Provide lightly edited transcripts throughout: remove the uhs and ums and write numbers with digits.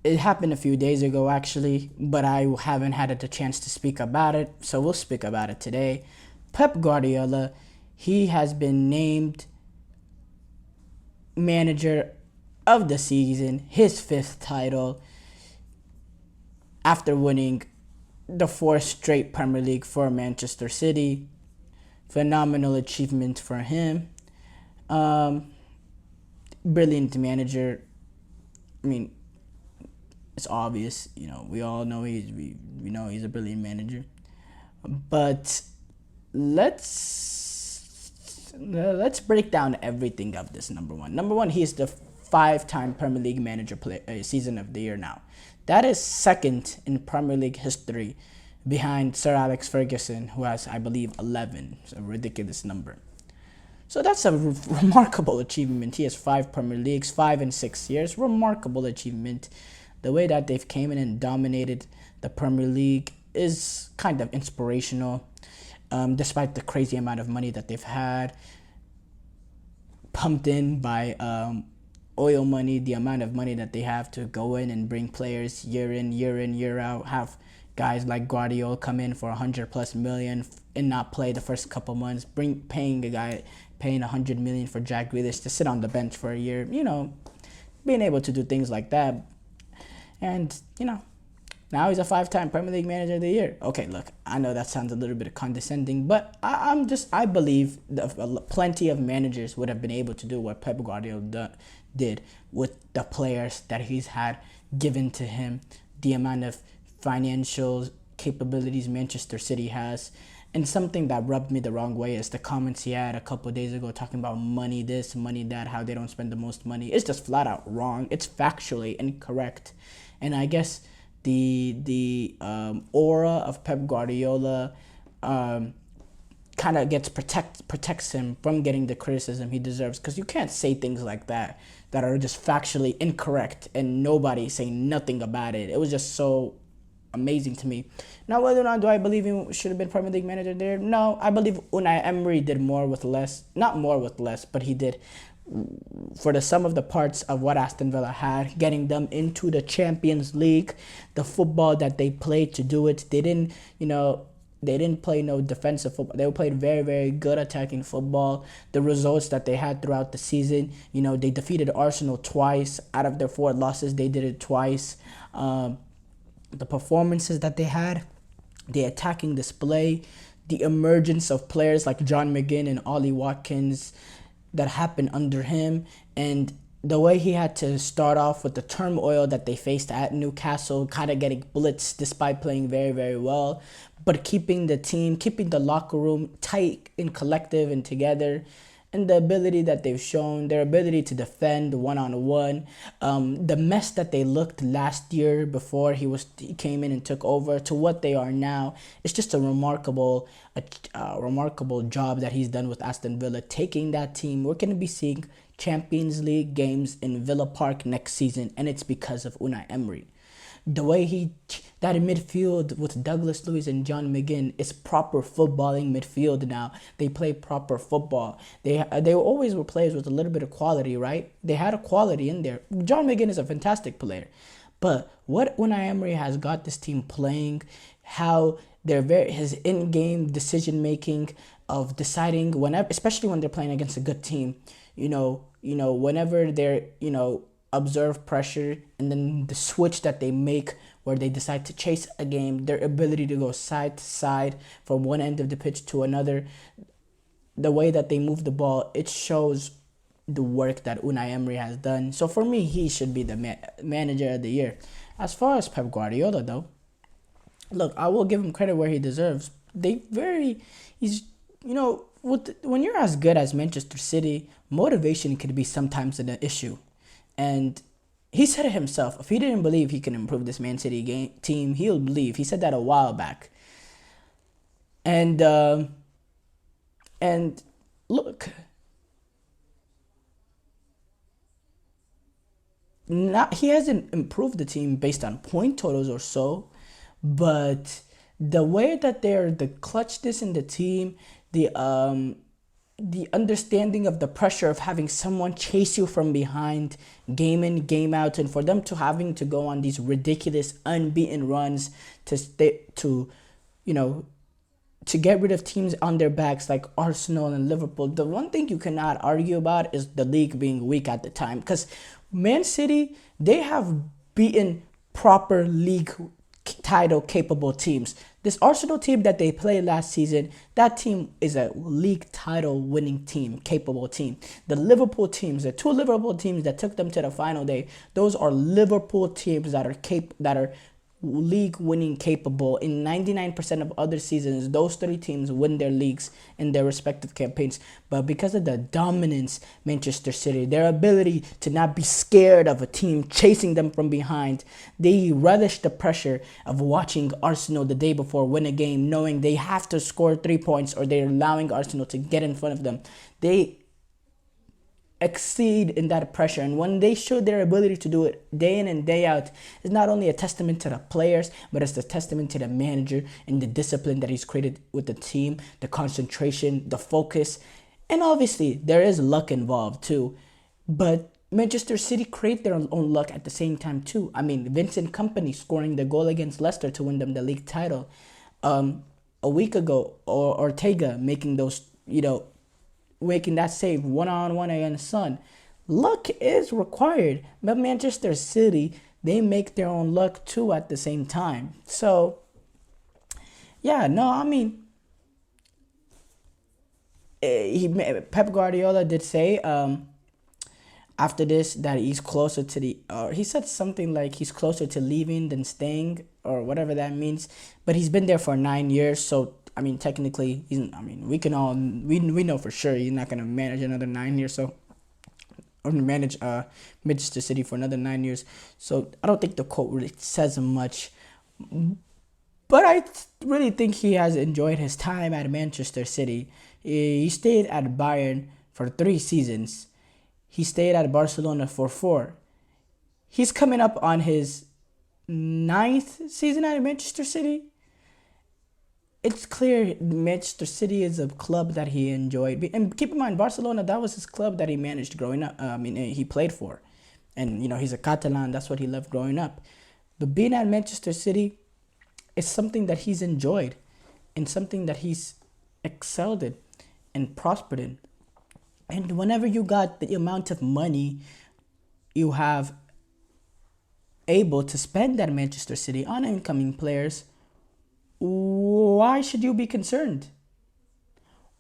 It happened a few days ago, actually, but I haven't had the chance to speak about it, so we'll speak about it today. Pep Guardiola, he has been named manager of the season, his fifth title, after winning the fourth straight Premier League for Manchester City. Phenomenal achievement for him. Brilliant manager. I mean, it's obvious, we all know we know he's a brilliant manager. But let's break down everything of this. Number one, he is the five-time Premier League manager season of the year now. That is second in Premier League history, behind Sir Alex Ferguson, who has, I believe, 11. It's a ridiculous number. So that's a remarkable achievement. He has 5 Premier Leagues, 5 in 6 years. Remarkable achievement. The way that they've came in and dominated the Premier League is kind of inspirational, despite the crazy amount of money that they've had pumped in by oil money, the amount of money that they have to go in and bring players year in, year out, have guys like Guardiola come in for 100+ million and not play the first couple months, paying $100 million for Jack Grealish to sit on the bench for a year, being able to do things like that. And, now he's a 5-time Premier League Manager of the Year. Okay, look, I know that sounds a little bit condescending, but I believe plenty of managers would have been able to do what Pep Guardiola did with the players that he's had given to him, the amount of financial capabilities Manchester City has. And something that rubbed me the wrong way is the comments he had a couple of days ago talking about money this, money that, how they don't spend the most money. It's just flat out wrong. It's factually incorrect. And I guess the aura of Pep Guardiola kind of protects him from getting the criticism he deserves, because you can't say things like that are just factually incorrect and nobody saying nothing about it. It was just so amazing to me. Now, whether or not do I believe he should have been Premier League manager there? No, I believe Unai Emery did more with less. Not more with less, but he did for the sum of the parts of what Aston Villa had, getting them into the Champions League, the football that they played to do it. They didn't play no defensive football. They played very, very good attacking football. The results that they had throughout the season, they defeated Arsenal twice. Out of their 4 losses, they did it twice. The performances that they had, the attacking display, the emergence of players like John McGinn and Ollie Watkins that happened under him, and the way he had to start off with the turmoil that they faced at Newcastle, kind of getting blitzed despite playing very, very well, but keeping the locker room tight and collective and together. And the ability that they've shown, their ability to defend one-on-one, the mess that they looked last year before he came in and took over to what they are now. It's just a remarkable job that he's done with Aston Villa, taking that team. We're going to be seeing Champions League games in Villa Park next season, and it's because of Unai Emery. The way that in midfield with Douglas Luiz and John McGinn is proper footballing midfield now. They play proper football. They always were players with a little bit of quality, right? They had a quality in there. John McGinn is a fantastic player. But what Unai Emery has got this team playing, how his in-game decision-making of deciding whenever, especially when they're playing against a good team, whenever they're, observe pressure, and then the switch that they make where they decide to chase a game, their ability to go side to side from one end of the pitch to another, the way that they move the ball, it shows the work that Unai Emery has done. So for me, he should be the manager of the year. As far as Pep Guardiola, though, look, I will give him credit where he deserves. When you're as good as Manchester City, motivation could be sometimes an issue. And he said it himself. If he didn't believe he can improve this Man City team, he'll leave. He said that a while back. And look, he hasn't improved the team based on point totals or so, but the way that the clutchness in the team, the the understanding of the pressure of having someone chase you from behind, game in, game out, and for them to having to go on these ridiculous unbeaten runs to stay to, you know, to get rid of teams on their backs like Arsenal and Liverpool. The one thing you cannot argue about is the league being weak at the time, because Man City, they have beaten proper league title capable teams. This Arsenal team that they played last season, that team is a league title winning team, capable team. The Liverpool teams, the two Liverpool teams that took them to the final day, those are Liverpool teams that are league winning capable. In 99% of other seasons, those three teams win their leagues in their respective campaigns. But because of the dominance, Manchester City, their ability to not be scared of a team chasing them from behind, they relish the pressure of watching Arsenal the day before win a game, knowing they have to score 3 points or they're allowing Arsenal to get in front of them. They exceed in that pressure, and when they show their ability to do it day in and day out, it's not only a testament to the players, but it's a testament to the manager and the discipline that he's created with the team, the concentration, the focus, and obviously there is luck involved too. But Manchester City create their own luck at the same time too. I mean, Vincent Kompany scoring the goal against Leicester to win them the league title. A week ago, or Ortega making those, making that save one-on-one against Son. Luck is required, but Manchester City, they make their own luck too at the same time. So, Pep Guardiola did say after this that he's closer to he said something like he's closer to leaving than staying, or whatever that means. But he's been there for 9 years, so technically, we know for sure he's not gonna manage another 9 years, or manage Manchester City for another 9 years. So I don't think the quote really says much, but I really think he has enjoyed his time at Manchester City. He stayed at Bayern for 3 seasons. He stayed at Barcelona for 4. He's coming up on his 9th season at Manchester City. It's clear Manchester City is a club that he enjoyed. And keep in mind, Barcelona, that was his club that he managed growing up. He played for. And, he's a Catalan. That's what he loved growing up. But being at Manchester City is something that he's enjoyed and something that he's excelled in and prospered in. And whenever you got the amount of money you have able to spend at Manchester City on incoming players, why should you be concerned?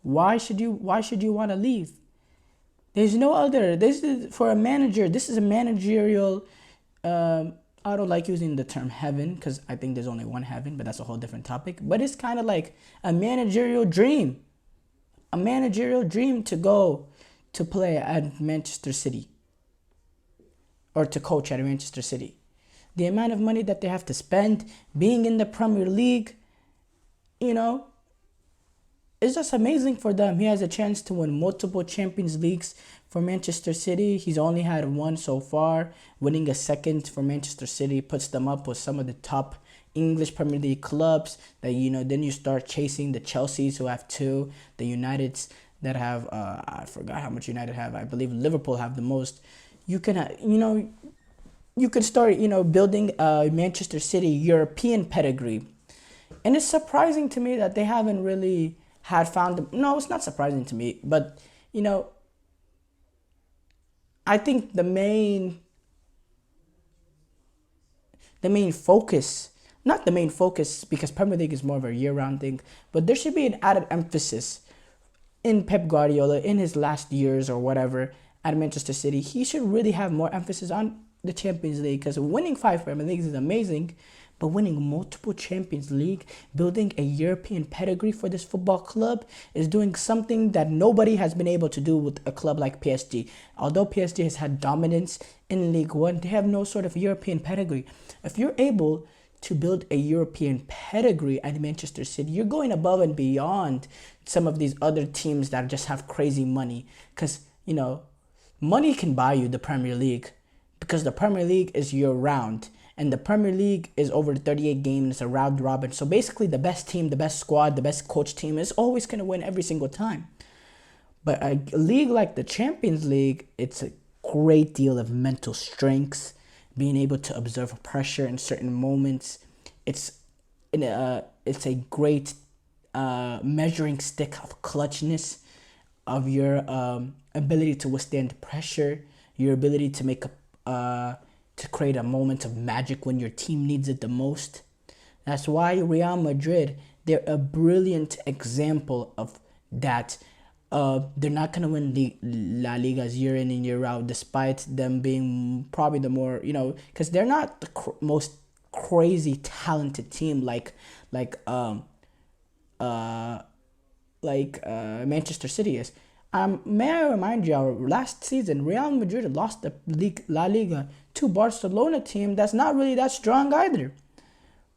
Why should you want to leave? There's no other. This is for a manager. This is a managerial. I don't like using the term heaven because I think there's only one heaven, but that's a whole different topic. But it's kind of like a managerial dream. A managerial dream to go to play at Manchester City or to coach at Manchester City. The amount of money that they have to spend, being in the Premier League, it's just amazing for them. He has a chance to win multiple Champions Leagues for Manchester City. He's only had one so far. Winning a second for Manchester City puts them up with some of the top English Premier League clubs. That then you start chasing the Chelseas, who have 2, the Uniteds that have I forgot how much United have. I believe Liverpool have the most. You can you can start building a Manchester City European pedigree. And it's surprising to me that they haven't really found them. No, it's not surprising to me. But, I think the main focus, not the main focus because Premier League is more of a year-round thing, but there should be an added emphasis in Pep Guardiola in his last years or whatever at Manchester City. He should really have more emphasis on the Champions League, because winning 5 Premier Leagues is amazing, but winning multiple Champions League, building a European pedigree for this football club is doing something that nobody has been able to do with a club like PSG. Although PSG has had dominance in League One, they have no sort of European pedigree. If you're able to build a European pedigree at Manchester City, you're going above and beyond some of these other teams that just have crazy money. Because, money can buy you the Premier League, because the Premier League is year-round. And the Premier League is over 38 games. It's a round robin. So basically the best team, the best squad, the best coach team is always going to win every single time. But a league like the Champions League, it's a great deal of mental strength, being able to observe pressure in certain moments. It's a great measuring stick of clutchness, of your ability to withstand pressure, your ability to to create a moment of magic when your team needs it the most. That's why Real Madrid, they're a brilliant example of that. They're not gonna win La Ligas year in and year out, despite them being probably the more, because they're not the most crazy talented team like um uh Manchester City is. May I remind you, last season Real Madrid lost the league, La Liga, to Barcelona team that's not really that strong either.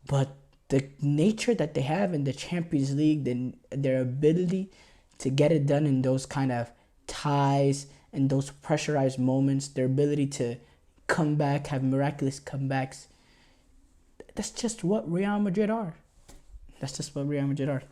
But the nature that they have in the Champions League, their ability to get it done in those kind of ties and those pressurized moments, their ability to come back, have miraculous comebacks, that's just what Real Madrid are. That's just what Real Madrid are.